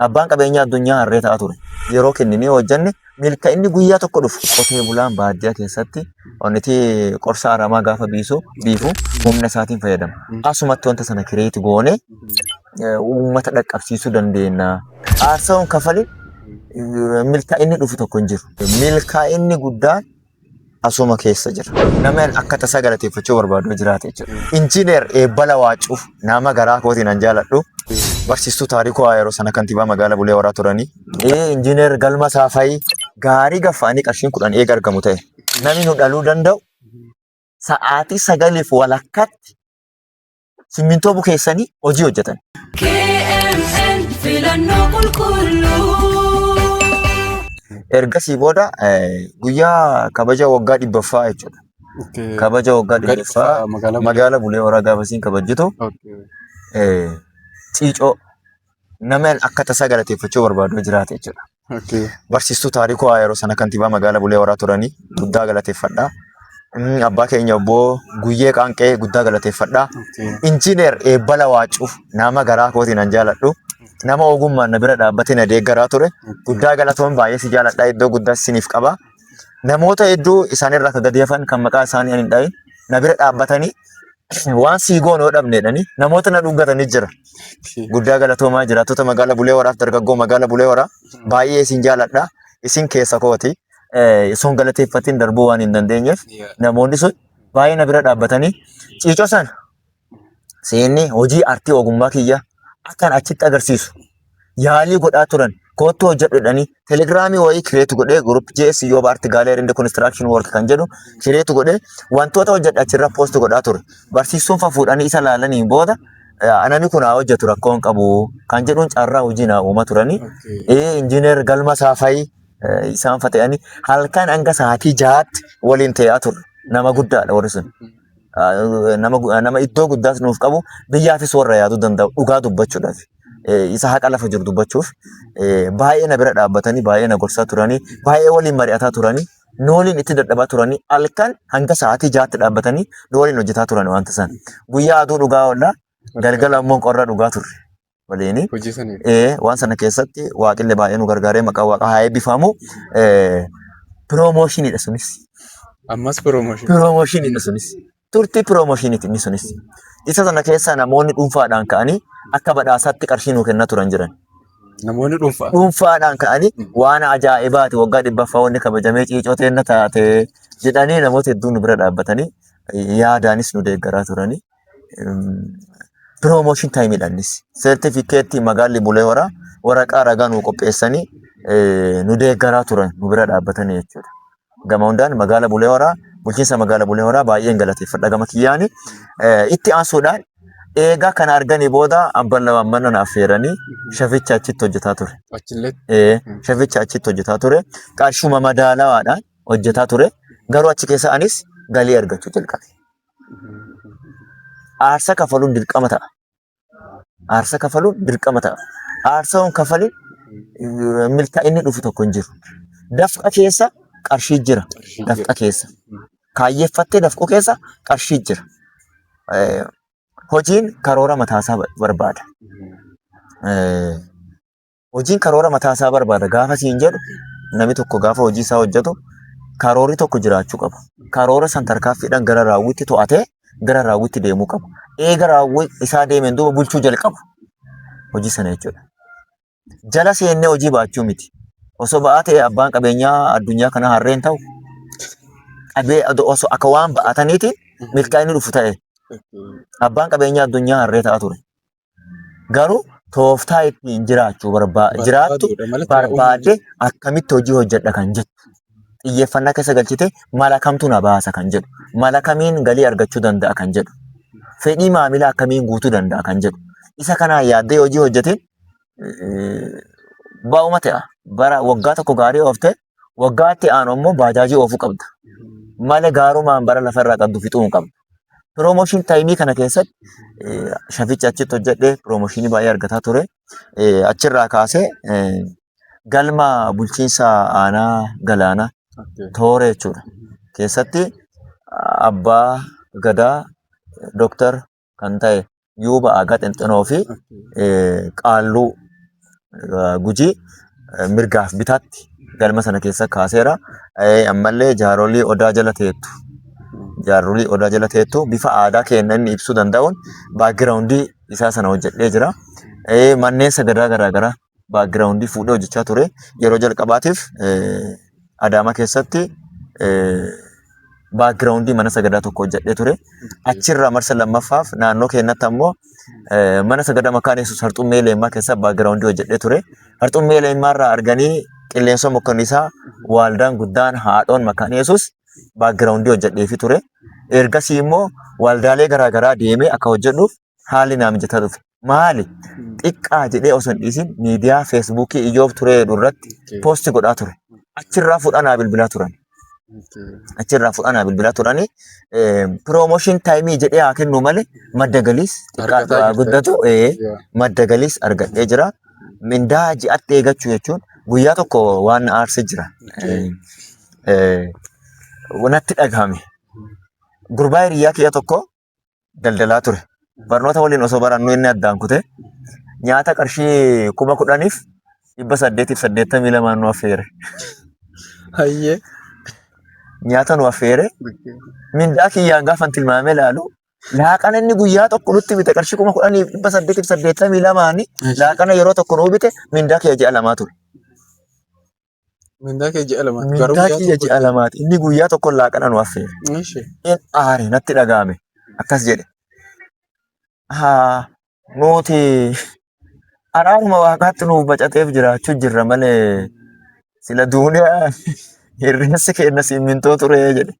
Abbaan qabeenyaa addunyaa harree ta'aa ture. Yeroo kenninee hojjenne milka inni guyyaa tokko dhufu qotee bulaan baadiyyaa keessatti onniti qorsa aramaa gaafa biifu humna isaatiin fayyadama. Asumatti wanta sana kireeti goone uummata dhaqqabsiisuu dandeenya. Aarsa'uun kafalin milka inni dhufu tokko hin jiru. Milka inni guddaan asuma keessa jira. Nama akka tasaa galateeffachuu barbaadu jiraate jechuudha. Injiineer Eebbala Waacuuf nama garaa kootiin an jaaladhu. Barsiistuu taarikuu yeroo sana kantiibaa magaalaa Bulee Horaa turanii. Injiineer Galma Saafayii gaarii gaffaanii qarshiin 10 argamu ta'e. Namni nu dhaluu danda'u sa'aatii 9 walakkaatti simmintoo bukeessanii hojii hojjetan. KMN filannoo qulqulluu. Ergasii booda guyyaa kabaja waggaa 100ffaa jechuudha. Kabaja waggaa 100ffaa magaalaa Bulee Horaa gaafasiin kabajjitu. Ciicoo nama akka tasaa galateeffachuu barbaadu jiraate jechuudha. Barsiistuu taarikuu yeroo sana kantiibaa magaalaa Bulee Horaa turanii guddaa galateeffadha. Abbaa keenya obbo Guyyee Qaanqee guddaa galateeffadha. Injiineer Eebbala Waacuuf nama garaa kootiin an jaaladhu. Nama ogummaan na bira dhaabbatee na deeggaraa ture. Guddaa galatoon baay'ee si jaaladha. Iddoo guddaa isiniif qaba. Namoota hedduu isaanirraa akka gadi hafan kan maqaa isaanii hin dhahin na bira dhaabbatanii waan siigoon yoo dhabneedhani namoota na dhungatanii jira. Guddaa galatoomaa jiraattota magaalaa Bulee Horaaf dargaggoo magaalaa Bulee Horaa baay'ee isin jaaladha. Isin keessa kooti. Sun galateeffatiin darbuu waan hin dandeenyeef namoonni sun baay'ee na bira dhaabbatanii ciicoo sana seenni hojii artii ogummaa kiyya akkan achitti agarsiisu yaalii godhaa turan koottoo hojjedhanii telegiraamii wayii kireetu godhee grup JS yoo baarti gaaleer indi construction work kan jedhu kireetu godhee wantoota hojjedha achirra poost godhaa ture. Barsiisuun fuudhanii isa laalanii booda anani kun hojjetu rakkoon qabu kan jedhuun carraa hojii naa uuma turanii. Injiineer Galma Saafayii isaan fata'anii halkan hanga sa'aatii 6tti waliin ta'aa turre. Nama guddaadha warri sun. Nama iddoo guddaas nuuf qabu biyyaafis warra yaaduu danda'u dhugaa dubbachuudhaaf. Isa haqa lafa jiru dubbachuuf baay'ee na bira dhaabbatanii baay'ee na gorsaa turanii baay'ee waliin mari'ataa turanii nooliin itti dadhabaa turanii halkan hanga sa'aatii 6tti dhaabbatanii nooliin hojjetaa turan wanta san. Guyyaa aduu dhugaa oolla galgala immoo qorra dhugaa turre. Waliini waan sana keessatti waaqillee baay'ee nu gargaaree maqaa waaqa haa eebbifamu. Piroomooshinidha sunis. Ammas piroomooshinidha sunis. Turtii piroomooshiniti inni sunis. Isa sana keessa namoonni dhuunfaadhaan ka'anii akka badhaasaatti qarshii nuu kennaa turan jiran. Namoonni dhuunfaadhaan ka'anii waan ajaa'ibaati waggaa 100ffaa wanni kabajamee ciicoo teenna taate jedhanii namoota hedduu nu bira dhaabbatanii yaadaanis nu deeggaraa turanii. Promotion taayimiidhaanis sertifikeettii magaalli Bulee Horaa waraqaa ragaa nu qopheessanii nu deeggaraa turan nu bira dhaabbatanii jechuudha. Gama hundaan magaalaa Bulee Horaa bulchiinsa magaalaa Bulee Horaa baay'een galateeffadha gama kiyyaani. Itti aansuudhaan eegaa kana arganii booda abban lamaan mana naaf feeranii shaficha achitti hojjetaa ture. Shaficha achitti hojjetaa ture. Qarshuma madaalawaadhaan hojjetaa ture. Garuu achi keessa anis galii argachuu jalqabe. Aarsaa kafaluun dirqama ta'a. Aarsaa kafaluun dirqama ta'a. Aarsaan kafalin milka inni dhufu tokko hin jiru. Dafqa keessa qarshii jira. Dafqa keessa. Kaayyeeffattee dafquu keessa qarshii jira. Hojiin karoora mataasaa barbaada. Hojiin karoora mataasaa barbaada. Gaafa siin jedhu namni tokko gaafa hojii isaa hojjetu karoorri tokko jiraachuu qaba. Karoora san tarkaanfiidhaan gara raawwitti to'atee gara raawwitti deemuu qaba. Eega raawwi isaa deemeen duuba bulchuu jalqabu. Hojii sana jechuudha. Jala seennee hojii baachuu miti. Osoo ba'aa ta'e abbaan qabeenyaa addunyaa kana harreen ta'u osoo akka waan ba'ataniitiin milkaa'inni dhufu ta'e abbaan qabeenyaa addunyaa harree ta'a ture. Garuu tooftaa ittiin jiraachuu jiraattu barbaadde akkamitti hojii hojjedha kan jettu. Xiyyeeffannaa keessa galchite mala kamtu na baasa kan jedhu. Mala kamiin galii argachuu danda'a kan jedhu. Fedhii maamilaa akkamiin guutuu danda'a kan jedhu. Isa kanaan yaaddee hojii hojjeteen baa'uma ta'a. Bara waggaa tokko gaarii ooftee waggaa itti aanu immoo baajaajii oofuu qabda. Malee gaarumaan bara lafarraa qabdu fixuu qabda. Piroomooshin taayimii kana keessatti shaficha achitti hojjedhee piroomooshinii baay'ee argataa ture. Achirraa kaasee galma bulchiinsa aanaa galaanaa tooree jechuudha. Keessatti abbaa gadaa Dooktar kan ta'e Yuuba Aagaa Xinxinoo fi Qaalluu Gujii mirgaaf bitaatti galma sana keessa kaaseera. Ammallee jaarolii odaa jala teettu. Jaarolii odaa jala teettu bifa aadaa keenya inni ibsuu danda'uun baakgiraawundii isaa sana hojjedhee jira. Manneen sagadaa garaagaraa baakgiraawundii fuudhee hojjechaa ture. Yeroo jalqabaatiif Adaamaa keessatti baakgiraawundii mana sagadaa tokko hojjedhee ture. Achirraa marsa lammaffaaf naannoo keenyatti ammoo mana sagadaa Makaana Yesuus Harxummee Leemmaa keessa baakgiraawundii hojjedhee ture. Harxummee Leemmaa irraa arganii qilleensa mokkonniisaa waaldaan guddaan haadhoon Makaana Yesuus baakgiraawundii hojjedheefi ture. Ergasii immoo waaldaalee garaagaraa deemee akka hojjedhuuf haalli naa mijataa dhufe. Maali? Xiqqaa jedhee osoo hin dhiisin miidiyaa feesbuukii Iyyoob Turee irratti poosti godhaa ture. Achirraa fudhanaa bilbilaa turan. Achirraa fudhanaa bilbilaa turanii piroomooshin taayimii jedhee haa kennu malee madda galiis xiqqaa guddatu madda galiis argadhee jira. Mindaa ji'atti eeggachuu jechuun guyyaa tokko waan aarsee jira. Natti dhagahame. Gurbaa hiriyaa kiyya tokko daldalaa ture. Barnoota waliin osoo barannu inni addaan kute nyaata qarshii 10,882 nu affeere. Hayyee. Nyaata nu affeere. Mindaa kiyyaan gaafan tilmaamee ilaalu laaqana inni guyyaa tokko nutti bite qarshii 10,882 laaqana yeroo tokko nuu bite mindaa kiyya ji'a lamaa ture. Mindaa kee ji'a lamaati. Mindaa kiyya ji'a lamaati. Inni guyyaa tokko laaqana nu affeere. Inni aare natti dhagahame. Akkas jedhe. Nuti araaruma waaqaatti nuuf bacateef jiraachuu jirra malee sila duuniyaa hirreensi keenya simmintoo ture jedhe.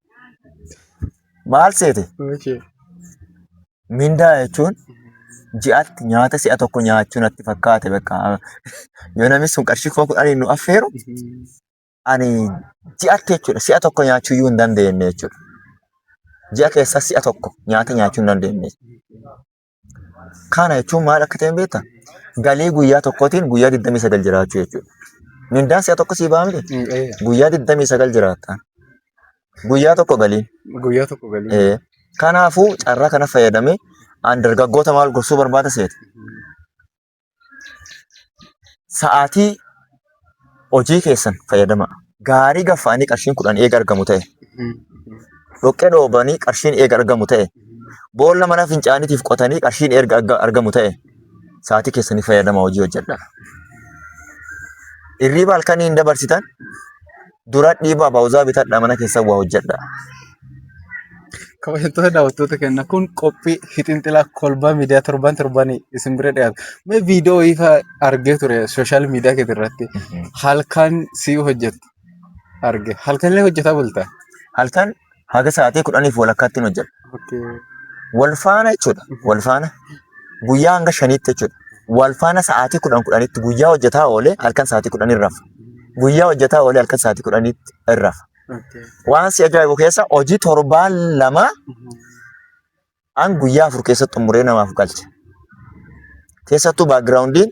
Maal seete? Mindaa jechuun ji'atti nyaata si'a tokko nyaachuu natti fakkaate bakka yoo namni sun qarshii 10,000 nu affeeru ani ji'atti jechuudha si'a tokko nyaachuu iyyuu hin dandeenye jechuudha. Ji'a keessa si'a tokko nyaata nyaachuu hin dandeenye. Kana jechuun maal akka ta'e beektaa? Galii guyyaa tokkootiin guyyaa 29 jiraachuu jechuudha. Mindaan si'a tokko sii ba'a miti? Guyyaa 29 jiraata. Guyyaa tokko galiin. Guyyaa tokko galiin. Kanaafuu carraa kana fayyadamee aan dargaggoota maal gorsuu barbaada seete? Sa'aatii hojii keessan fayyadamaa. Gaarii gaffaanii qarshiin 10 eega argamu ta'e. Dhoqqee dhoobanii qarshiin eega argamu ta'e. Boolla mana fincaaniitiif qotanii qarshiin erga argamu ta'e sa'aatii keessanii fayyadamaa hojii hojjedha. Hirriiba halkanii hin dabarsitan dura dhiibaa baawuzaa bitadhaa mana keessa waa hojjedha. Kabajamtoota daawwattoota keenya kun qophii hixinxilaa kolbaa miidiyaa torbanii isin bira dhiyaatu. Mee viidiyoo ifa argee ture sooshaal miidiyaa keetii irratti halkan si hojjettu arge. Halkan illee hojjetaa bultaa? Halkan haga sa'aatii 10 walakkaatti hojjedha. Wal faana jechuudha. Wal faana guyyaa hanga 5tti jechuudha. Wal faana sa'aatii 10 guyyaa hojjetaa oolee halkan sa'aatii 10 irrafa. Guyyaa hojjetaa oolee halkan sa'aatii 10 irrafa. Waan si ajaa'ibu keessa hojii 7 an guyyaa 4 keessatti xumuree namaaf galche. Keessattuu baakgiraawundiin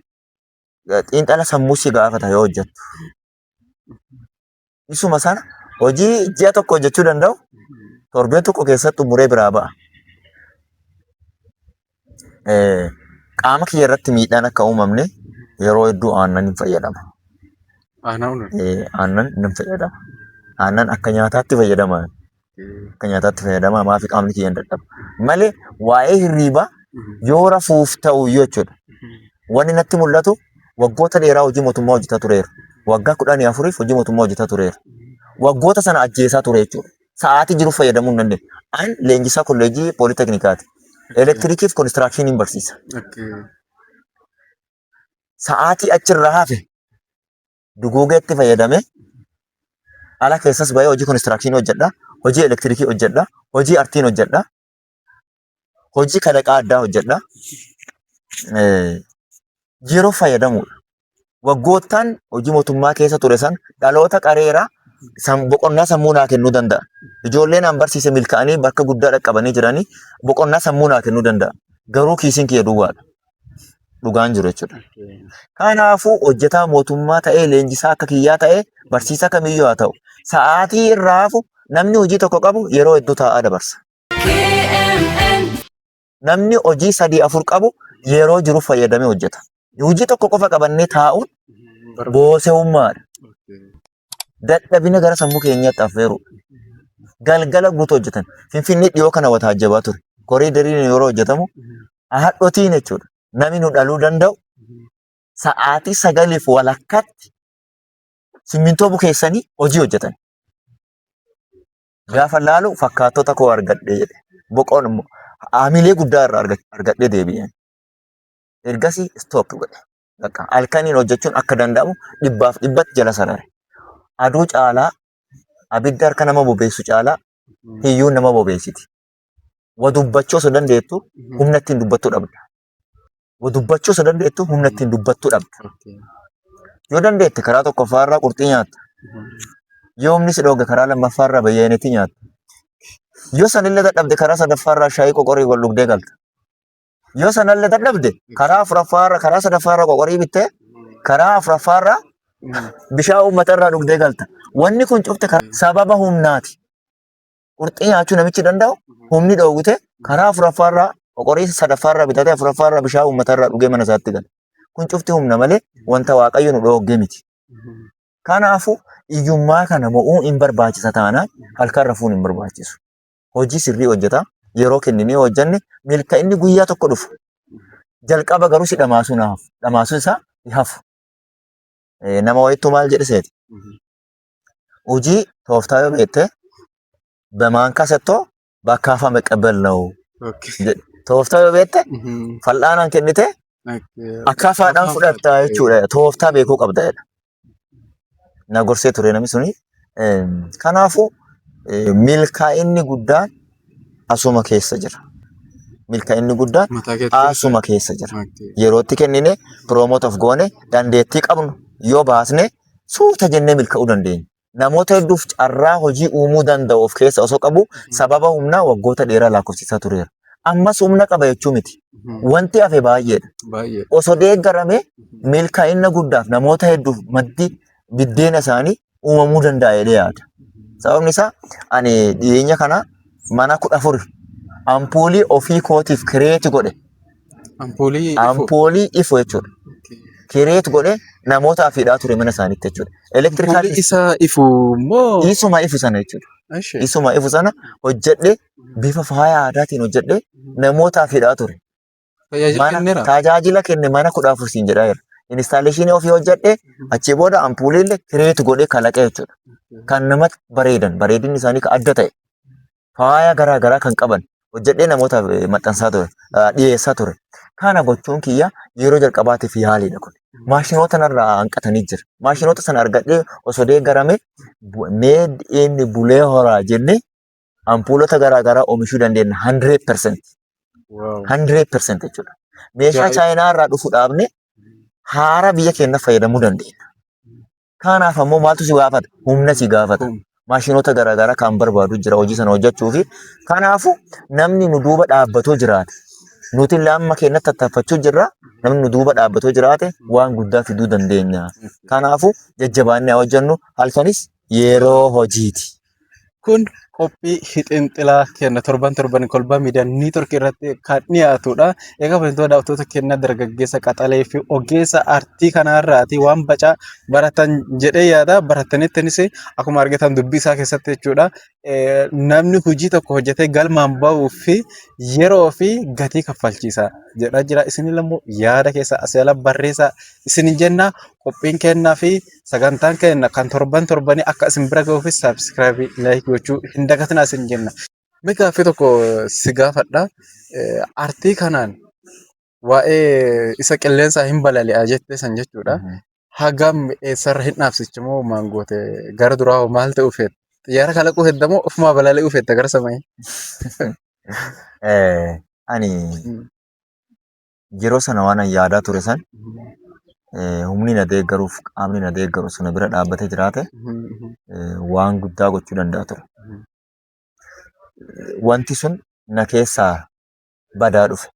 xiinxala sammuu si gaafata yoo hojjettu. Isuma sana hojii ji'a tokko hojjechuu danda'u torbee tokko keessatti xumuree biraa ba'a. Qaama kiyya irratti miidhaan akka uumamne yeroo hedduu aannan hin fayyadama. Aannan hin fayyadama. Aannan akka nyaataatti fayyadama. Akka nyaataatti fayyadama maafi qaamni kiyya hin dadhaba. Malee waa'ee hirriibaa yoo rafuuf ta'u jechuudha. Wanni natti mul'atu waggoota dheeraa hojii mootummaa hojjetaa tureera. Waggaa 14f hojii mootummaa hojjetaa tureera. Waggoota sana ajjeesaa ture jechuudha. Sa'aatii jiru fayyadamuu hin dandeenye. An leenjisaa kolleejii pooliteknikaati. Elektiriikii fi koonistiraakshiniin barsiisa. Sa'aatii achirraa hafe duguugeetti fayyadamee ala keessas bahee hojii koonistiraakshini hojjedha. Hojii elektiriikii hojjedha. Hojii artiin hojjedha. Hojii kalaqaa addaa hojjedha. Yeroo fayyadamuudha. Waggoottan hojii mootummaa keessa ture san dhaloota qareeraa boqonnaa sammuu naa kennuu danda'a. Ijoolleen an barsiise milkaa'anii bakka guddaa dhaqqabanii jiranii boqonnaa sammuu naa kennuu danda'a. Garuu kiisiin kiyya duwwaadha. Dhugaan jiru jechuudha. Kanaafuu hojjetaa mootummaa ta'ee leenjisaa akka kiyyaa ta'ee barsiisaa kamiyyuu haa ta'u sa'aatii irraafu namni hojii tokko qabu yeroo hedduu taa'aa dabarsa. Namni hojii 3-4 qabu yeroo jiru fayyadamee hojjeta. Hojii tokko qofa qabannee taa'uun boosewummaadha. Dadhabina gara sammuu keenyaatti affeeru. Galgala guutuu hojjetan. Finfinnee dhiyoo kana wataajjabaa ture. Koriidariin yeroo hojjetamu haadhotiin jechuudha. Namni nu dhaluu danda'u sa'aatii 9 walakkaatti simmintoo bukeessanii hojii hojjetan. Gaafa laalu fakkaattota koo argadhee jedhe. Boqoon immoo haamilee guddaa irraa argadhee deebi'an. Ergasii stoop godhe. Halkaniin hojjechuun akka danda'amu dhibbaaf dhibbatti jala sarare. Aduu caalaa abidda harka nama bobeessu caalaa hiyyuun nama bobeessiti. Wadubbachuu osoo dandeettu humna ittiin dubbattuu dhabda. Wadubbachuu osoo dandeettu humna ittiin dubbattuu dhabda. Yoo dandeette karaa tokkoffaarraa qurxii nyaatta. Yoo humni si dhooge karaa lammaffaarraa bayyeenetti nyaatta. Yoo sanillee dadhabde karaa sadaffaarraa shaayii qoqorii wal dhugdee galta. Yoo sanallee dadhabde karaa afuraffaarraa karaa sadaffaarraa qoqorii bittee karaa afuraffaarraa bishaan uummatarraa dhugdee galta. Wanni kun cufte sababa humnaati. Qurxii nyaachuu namichi danda'u humni dhoowwite karaa afuraffaarraa qoqorii sadaffaarraa bitatee afuraffaarraa bishaan uummatarraa dhugee mana isaatti gala. Kun cufti humna malee wanta waaqayyo nu dhoogge miti. Kanaafuu iyyummaa kana mo'uu hin barbaachisa taanaan halkan rafuun hin barbaachisu. Hojii sirrii hojjeta. Yeroo kenninee hojjanne milkaa'inni guyyaa tokko dhufu. Jalqaba garuu si dhamaasuu naaf. Dhamaasuun isaa hafu. Nama wayittuu maal jedhe seeti? Hojii tooftaa yoo beekte በማንካ ሰጥቶ በአካፋ መቀበል ነው። tooftaa yoo beekte fal'aanaan kennite akkaafaadhaan fudhatta jechuudha. Tooftaa beekuu qabda jedha. Na gorsee ture namni suni. Kanaafuu milkaa'inni guddaan asuma keessa jira. Milkaa'inni guddaan asuma keessa jira. Yerootti kennine promote of goone dandeettii qabnu yoo baasne suuta jennee milkaa'uu dandeenya. Namoota hedduuf carraa hojii uumuu danda'u of keessa osoo qabu sababa humnaa waggoota dheeraa lakkoofsisaa tureera. Ammas humna qaba jechuu miti. Wanti hafe baay'eedha. Osoo deeggarame milkaa'ina guddaaf namoota hedduuf maddi biddeena isaanii uumamuu danda'a jedhee yaada. Sababni isaa ani dhiyeenya kana mana 14 ampuulii ofii kootiif kireeti godhe. Ampuulii ifu jechuudha. Kireeti godhe namoota afiidhaa ture mana isaaniitti jechuudha. Elektirikaalii isaa ifu moo? Isuma ifu sana jechuudha. Isuma ifu sana hojjedhe bifa faaya aadaatiin hojjedhe namoota afiidhaa ture. Tajaajila kenne mana 14 siin jedhaa jira. Instaaleeshinii ofii hojjedhe achii booda ampuuliillee kireeti godhe kalaqe jechuudha. Kan namatti bareedan bareedinni isaanii kan adda ta'e faaya garaa garaa kan qaban hojjedhee namootaaf maxxansaa ture dhiyeessaa ture. Kana gochuun kiyya yeroo jalqabaatiif yaaliidha kun. Maashinoota narraa hanqatanii jira. Maashinoota sana argadhee osoo deeggarame made in bulee horaa jennee ampuulota garaa garaa oomishuu dandeenya 100%. 100% jechuudha. Meeshaa chaayinaa irraa dhufu dhaabne haara biyya keenya fayyadamuu dandeenya. Kanaaf ammoo maaltu si gaafata? Humna si gaafata. Maashinoota garaa garaa kan barbaadu jira hojii sana hojjechuu fi kanaafu namni nu duuba dhaabbatoo jiraate. Nuti lamma keenya tattaafachuu jirra. Namni nu duuba dhaabbatoo jiraate waan guddaa fiduu dandeenya. Kanaafuu jajjabaannee hojjennu halkanis yeroo hojiiti. Kun qophii hixinxilaa kenna torban kolbaa miidiyaa niitoorkii irratti kan dhiyaatudha. Egaa wantoota daawwattoota kenna dargaggeessa qaxalee fi ogeessa aartii kanarraati waan bacaa baratan jedhee yaada. Baratanittanis akkuma argitan dubbii isaa keessatti jechuudha. Namni hojii tokko hojjetee galmaan bahuu fi yeroo fi gatii kaffalchiisa jedhaa jira. Isin immoo yaada keessa asii ala barreessaa isin jenna. Qophiin kennaa fi sagantaan kenna kan torbanii akka isin bira gahuuf subscribe like gochuu hin dagatinaa isin jenna. Gaaffii tokko si gaafadha. Aartii kanaan waa'ee isa qilleensaa hin balali'aa jettee san jechuudha. Hagam eessarra hin dhaabsichi moo maangoote gara duraa maal ta'uu feeta? Xiyyaara kalaquu feeta moo ofumaa balali'uu feeta gara samii? Ani yeroo sana waan yaadaa ture san humni na deeggaruuf qaamni na deeggaru sana bira dhaabbatee jiraate waan guddaa gochuu danda'a ture. Wanti sun na keessaa badaa dhufe.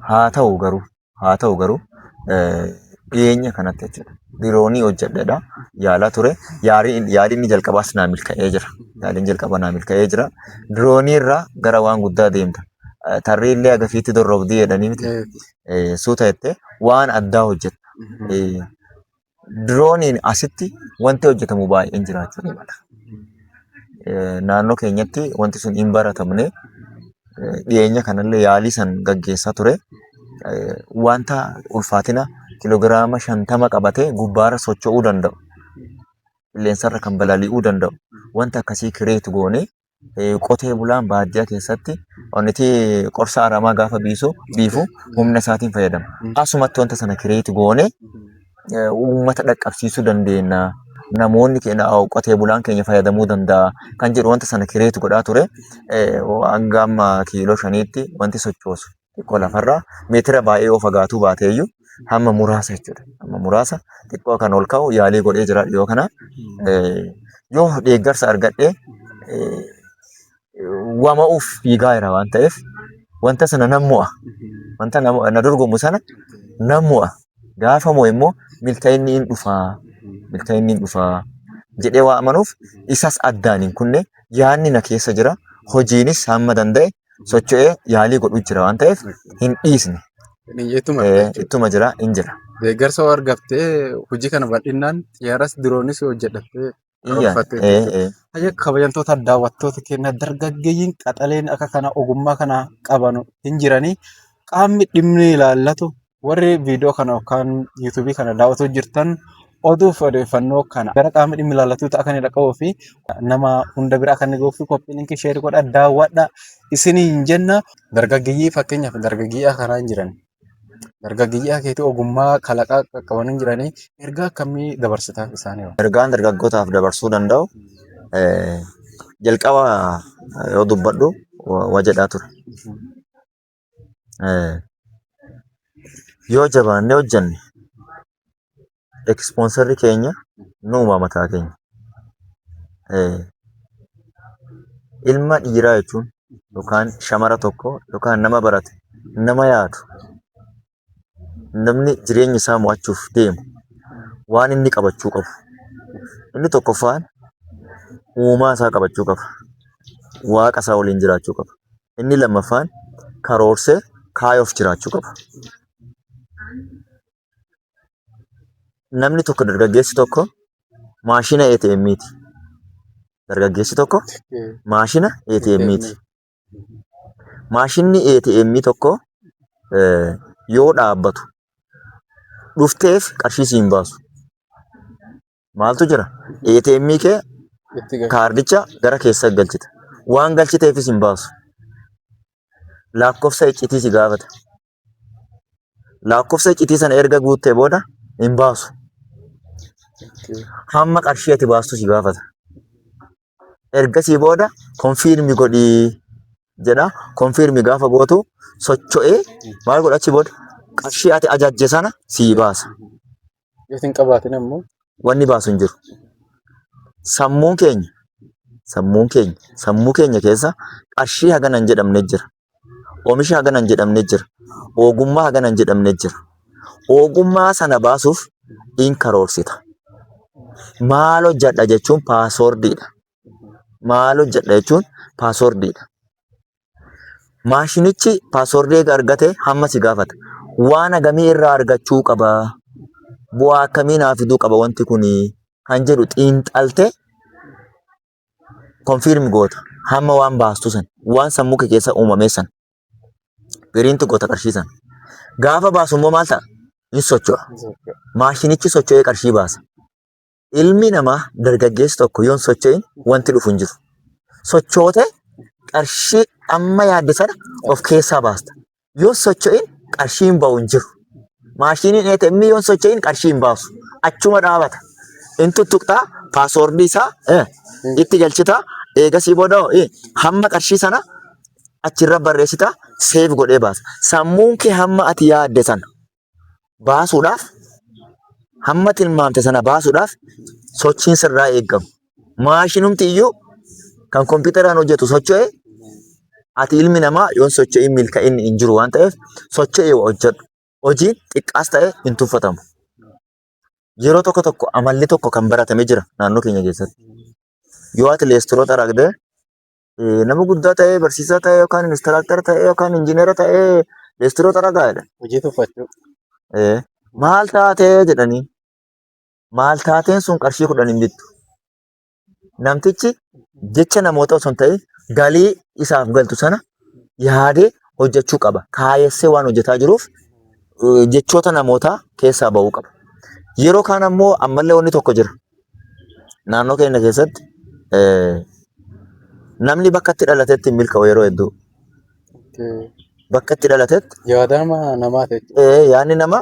Haa ta'u garuu dhiyeenya kanatti jechuudha. Diroonii hojjedheedha. Yaalaa ture. Yaaliin jalqabaas naa milkaa'ee jira. Yaaliin jalqabaa naa milkaa'ee jira. Diroonii irraa gara waan guddaa deemta. Tarree illee agafiitti dorrobdii jedhanii miti. Suuta jettee waan addaa hojjetta. Dirooniin asitti wanti hojjetamu baay'een jiraachuu ni mala. Naannoo keenyatti wanti sun hin baratamne dhiyeenya kanallee yaalii san gaggeessaa ture. Wanta ulfaatina kiloogiraama 50 qabatee gubbaarra socho'uu danda'u. Qilleensarra kan balali'uu danda'u. Wanta akkasii kireetu goone qotee bulaan baadiyyaa keessatti onniti qorsa aramaa gaafa biifu humna isaatiin fayyadama. Asumatti wanta sana kireetu goone uummata dhaqqabsiisuu dandeenya. Namoonni keenya qotee bulaan keenya fayyadamuu danda'a kan jedhu wanta sana kireetu godhaa ture. Hanga amma kiiloo 5tti wanti sochoosu xiqqoo lafarraa meetira baay'ee of fagaatuu baateeyyuu hamma muraasa jechuudha. Hamma muraasa xiqqoo kan ol ka'u yaalii godhee jira dhiyoo kana. Yoo deeggarsa argadhee wama'uuf fiigaa jira waan ta'eef wanta sana nan mo'a. Wanta na dorgomu sana nan mo'a. Gaafa moo immoo milkaa'inni hin dhufaa jedhee waa amanuuf isas addaan hin kunne yaadni na keessa jira. Hojiinis hamma danda'e socho'ee yaalii godhuu jira waan ta'eef hin dhiisne. Ittuma jira hin jira. Deeggarsa waa argattee hojii kana bal'inaan xiyyaaras diroonis hojjedhattee kabajamtoota daawwattoota keenya dargaggeeyyiin qaxaleen akka kana ogummaa kana qaban hin jiranii qaamni dhimmi ilaallatu warri viidiyoo kana yookaan yuutuubii kana daawwatoo jirtan oduuf odeeffannoo kana gara qaamni dhimmi ilaallatu akka inni dhaqabuu fi nama hunda bira akka inni gahuuf qophiin inni sheerii godha daawwadha isiniin jenna. Dargaggeeyyii fakkeenyaaf dargaggeeyyii akkanaa hin jiran. Dargaggeeyyii akeetii ogummaa kalaqaa qaban hin jiranii ergaa akkamii dabarsitaaf isaanii? Ergaan dargaggootaaf dabarsuu danda'u jalqaba yoo dubbadhu waa jedhaa ture. Yoo jabaannee hojjenne ekspoonsarri keenya nuuma mataa keenya. Ilma dhiiraa jechuun yookaan shamara tokko yookaan nama barate nama yaadu namni jireenya isaa mo'achuuf deemu waan inni qabachuu qabu. Inni tokkoffaan uumaa isaa qabachuu qaba. Waaqa isaa waliin jiraachuu qaba. Inni lammaffaan karoorsee kaayoof jiraachuu qaba. Namni tokko dargaggeessi tokko maashina ATM'ti. Dargaggeessi tokko maashina ATM'ti. Maashinni ATM tokko yoo dhaabbatu dhufteef qarshii siin baasu. Maaltu jira? ATM kee kaardicha gara keessa galchita. Waan galchiteefis hin baasu. Lakkoofsa iccitii si gaafata. Lakkoofsa iccitii sana erga guuttee booda hin baasu. Hamma qarshii ati baastu si gaafata. Ergasii booda konfiirmi godhii jedha. Konfiirmi gaafa gootu socho'ee maal godhachi booda qarshii ati ajajje sana sii baasa. Yoo hin qabaatin ammoo wanni baasu hin jiru. Sammuun keenya keessa qarshii hagana hin jedhamne jira. Oomisha hagana hin jedhamne jira. Ogummaa hagana hin jedhamne jira. Ogummaa sana baasuuf in karoorsita. Maal hojjedha jechuun paaswoordiidha. Maal hojjedha jechuun paaswoordiidha. Maashinichi paaswoordii argate hamma si gaafata. Waan hagamii irraa argachuu qaba. Bu'aa akkamii naaf fiduu qaba wanti kuni kan jedhu xiinxalte konfiirmi goota. Hamma waan baastu san waan sammuu kee keessa uumame san piriinti goota qarshii san. Gaafa baasu immoo maal ta'a? Ni socho'a. Maashinichi socho'ee qarshii baasa. Ilmi namaa dargaggeessi tokko yoon socho'in wanti dhufu hin jiru. Sochoote qarshii amma yaadde sana of keessaa baasta. Yoo socho'in qarshii hin ba'u hin jiru. Maashiniin ATM yoon socho'in qarshii hin baasu. Achuma dhaabata. In tuttuqxaa paaswoordii isaa itti galchitaa. Eegasii booda hamma qarshii sana achirra barreessitaa seef godhee baasa. Sammuun kee hamma ati yaadde sana baasuudhaaf hamma tilmaamte sana baasuudhaaf sochiin sirraa eeggamu. Maashinumti iyyuu kan kompiitaraan hojjetu socho'ee ati ilmi namaa yoon socho'in milkaa'inni hin jiru waan ta'eef socho'ee hojjedhu. Hojiin xiqqaas ta'e hin tuffatamu. Yeroo tokko amalli tokko kan baratame jira naannoo keenya keessatti. Yoo ati leestiroota aragdee nama guddaa ta'ee barsiisaa ta'ee yookaan inistiraaktar ta'ee yookaan injiinera ta'ee leestiroota aragaa jedha. hojii tuffachuu. Maal taatee jedhanii Maal taateen sun qarshii 10 hin bittu. Namtichi jecha namoota osoo hin ta'in galii isaaf galtu sana yaadee hojjechuu qaba. Kaayessee waan hojjetaa jiruuf jechoota namootaa keessaa ba'uu qaba. Yeroo kaan ammoo ammallee wanni tokko jira. Naannoo keenya keessatti namni bakka itti dhalatetti hin milkaa'u yeroo hedduu. Bakka itti dhalatetti Yaadama namaa ta'e. yaadni nama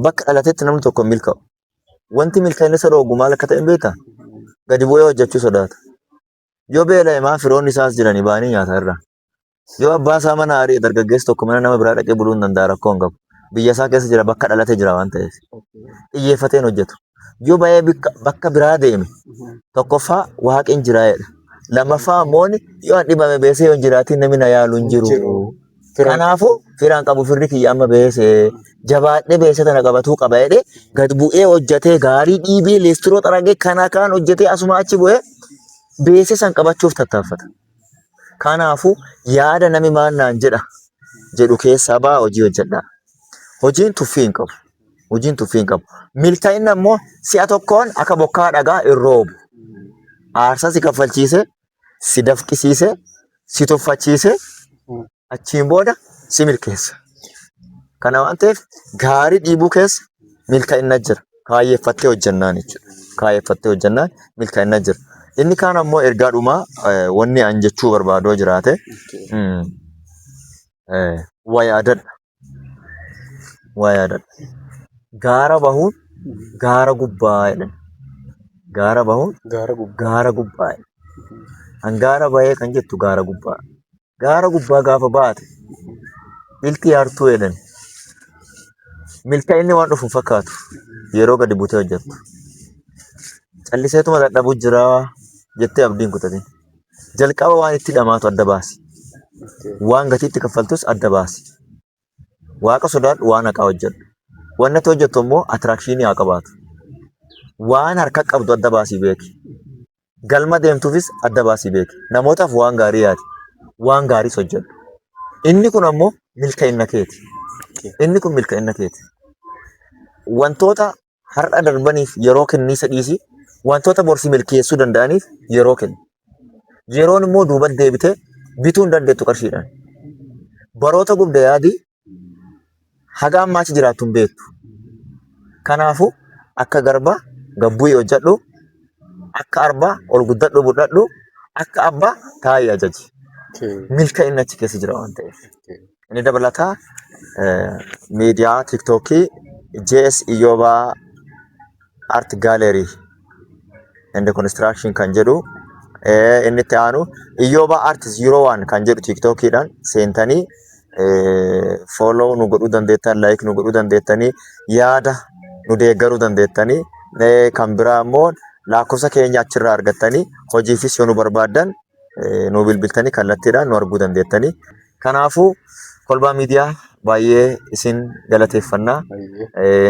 bakka dhalatetti namni tokko hin milkaa'u. Wanti milkaa'inni isa dhoogu maal akka ta'e hin beektaa? Gadi bu'ee hojjechuu sodaata. Yoo beela'e maa firoonni isaas jiranii ba'anii nyaata irraa. Yoo abbaa isaa mana ari'e dargaggeessi tokko mana nama biraa dhaqee buluu hin danda'a rakkoo hin qabu. Biyya isaa keessa jira bakka dhalatee jira waan ta'eef. Xiyyeeffateen hojjetu. Yoo ba'ee bakka biraa deeme tokkoffaa waaqni jiraayedha. Lammaffaa ammoo yoo an dhibame beesee yoo hin jiraatiin namni na yaalu hin jiru. Kanaafuu firaan qabu firri kiyya amma beesee jabaadhee beesee tana qabatuu qaba jedhee gad bu'ee hojjetee gaarii dhiibee leestiroo xaragee kana kaan hojjetee asuma achi bu'ee beesee san qabachuuf tattaaffata. Kanaafuu yaada nami maal naan jedha jedhu keessaa ba'aa hojii hojjedhaa. Hojiin tuffii hin qabu. Hojiin tuffii hin qabu. Milkaa'inni ammoo si'a tokkoon akka bokkaa dhagaa hin roobu. Aarsaa si kaffalchiisee, si dafqisiisee, si tuffachiisee achiin booda si milkeessa. Kana waan ta'eef gaarii dhiibuu keessa milkaa'inna jira. Kaayyeeffattee hojjannaan jechuudha. Kaayyeeffattee hojjannaan milkaa'inna jira. Inni kaan ammoo ergaa dhumaa wanni an jechuu barbaadoo jiraate waa yaadadha. Waa yaadadha. Gaara bahuun gaara gubbaa jedhan. Gaara bahuun gaara gubbaa jedhan. Hangaara bahee kan jettu gaara gubbaa. Gaara gubbaa gaafa baate milki yaartuu jedhan. Milkaa'inni waan dhufu fakkaatu yeroo gadi butee hojjettu. Calliseetuma dadhabuu jira jettee abdiin kutatin. Jalqaba waan itti dhamaatu adda baasi. Waan gatiitti kaffaltus adda baasi. Waaqa sodaadhu waan haqaa hojjedhu. Waan ati hojjettu immoo attiraakshinii haa qabaatu. Waan harka qabdu adda baasii beeki. Galma deemtuufis adda baasii beeki. Namootaaf waan gaarii yaadi. Waan gaariis hojjedhu. Inni kun ammoo milkaa'inna keeti. Inni kun milkaa'inna keeti. Wantoota har'a darbaniif yeroo kenniisa dhiisi. Wantoota borsi milkeessuu danda'aniif yeroo kenni. Yeroon immoo duuba deebitee bituu hin dandeettu qarshiidhaan. Baroota gubda yaadii haga ammaa achi jiraattu hin beektu. Kanaafuu akka garbaa gabbu'ii hojjedhu, akka arbaa ol guddadhu budhadhu, akka abbaa taa'ii ajaji. Milkaa'inni achi keessa jira waan ta'eef. Inni dabalataa miidiyaa tiktookii JS Iyyobaa Art Gallery and Construction kan jedhu inni itti aanu Iyyobaa Art 01 kan jedhu tiktookiidhaan seentanii follow nu godhuu dandeettan, like nu godhuu dandeettanii, yaada nu deeggaruu dandeettanii, kan biraa immoo lakkoofsa keenya achirraa argattanii hojiifis yoo nu barbaaddan nu bilbiltanii kallattiidhaan nu arguu dandeettanii. Kanaafuu kolbaa miidiyaa baay'ee isin galateeffannaa.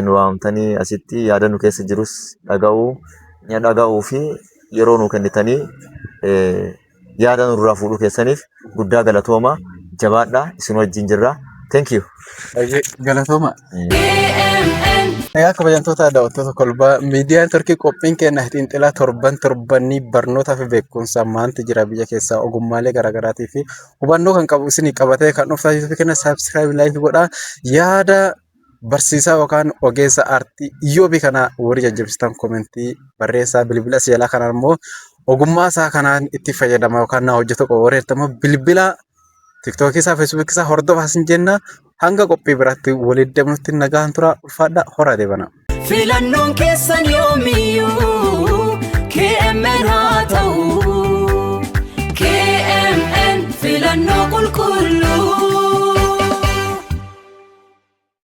Nu waamtanii asitti yaada nu keessa jirus dhaga'uu fi yeroo nu kennitanii yaada nurraa fuudhuu keessaniif guddaa galatooma. Jabaadhaa isin wajjin jirra. Thank you. Galatooma. Egaa kabajamtoota daawwattoota kolbaa miidiyaan Turkii qophiin kenna xiinxalaa torbanii barnootaa fi beekumsa maanti jira biyya keessaa ogummaalee garaagaraatii fi hubannoo kan qabu isinii qabatee kan dhuftaa YouTube kenna subscribe like godhaa. Yaada barsiisaa yookaan ogeessa aartii Iyyoobii kana warri jajjabsitan komentii barreessaa bilbila jalaa kanaan immoo ogummaa isaa kanaan itti fayyadama yookaan na hojjetu qofa wareertama bilbila TikTok isaa Facebook isaa hordofaa sin jenna. Hanga qophii biraatti waliin deemnutti nagaan tura ulfaadha horaa deebana. Filannoon keessan yoomiyyuu KMN haa ta'u.